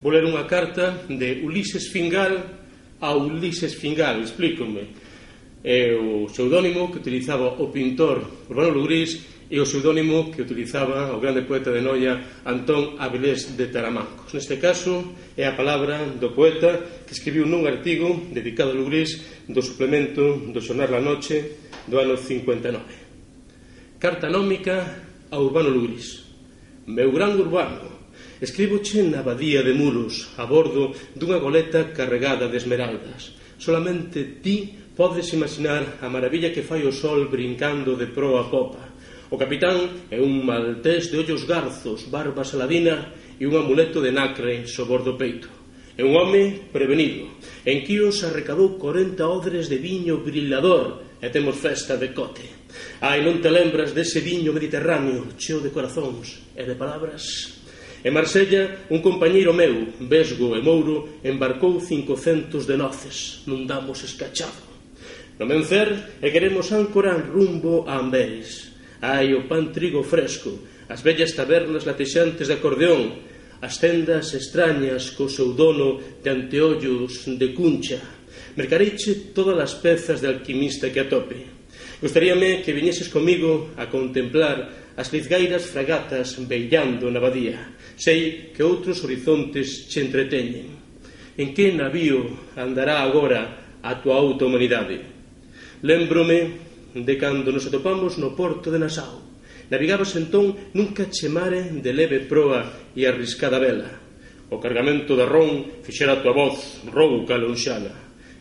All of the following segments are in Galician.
Vou ler unha carta de Ulises Fingal a Ulises Fingal, explícome. É o pseudónimo que utilizaba o pintor Urbano Lugrís e o pseudónimo que utilizaba o grande poeta de Noia Antón Avilés de Taramancos. Neste caso é a palabra do poeta que escribiu nun artigo dedicado a Lugrís do suplemento do Xornal La Noche do ano 59. Carta nómica a Urbano Lugrís. Meu gran Urbano, escríboche na abadía de Muros a bordo dunha goleta carregada de esmeraldas. Solamente ti podes imaginar a maravilla que fai o sol brincando de proa a popa. O capitán é un maltés de ollos garzos, barba saladina e un amuleto de nacre sobre do peito. É un home prevenido. En Quíos arrecadou 40 odres de viño brillador e temos festa de cote. Ai, non te lembras dese viño mediterráneo cheo de corazóns e de palabras? En Marsella, un compañeiro meu, Vesgo e Mouro, embarcou 500 de noces. Non damos escachado. No Mencer, e queremos áncorar rumbo a Amberes. Ai, o pan trigo fresco, as vellas tabernas latexantes de acordeón, as tendas extrañas co seu dono de anteollos de cuncha. Mercareiche todas as pezas de alquimista que atope. Gostaríame que viñeses comigo a contemplar as lizgairas fragatas beillando na abadía. Sei que outros horizontes che entreteñen. En que navío andará agora a tua outra humanidade? Lémbrome de cando nos atopamos no porto de Nassau. Navegabas entón nun cachemare de leve proa e arriscada vela. O cargamento de ron fixera a tua voz rouca lonxana.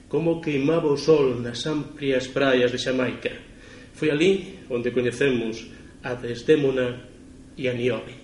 Como queimaba o sol nas amplias praias de Xamaica. Foi ali onde coñecemos a Desdémona e a Niobe.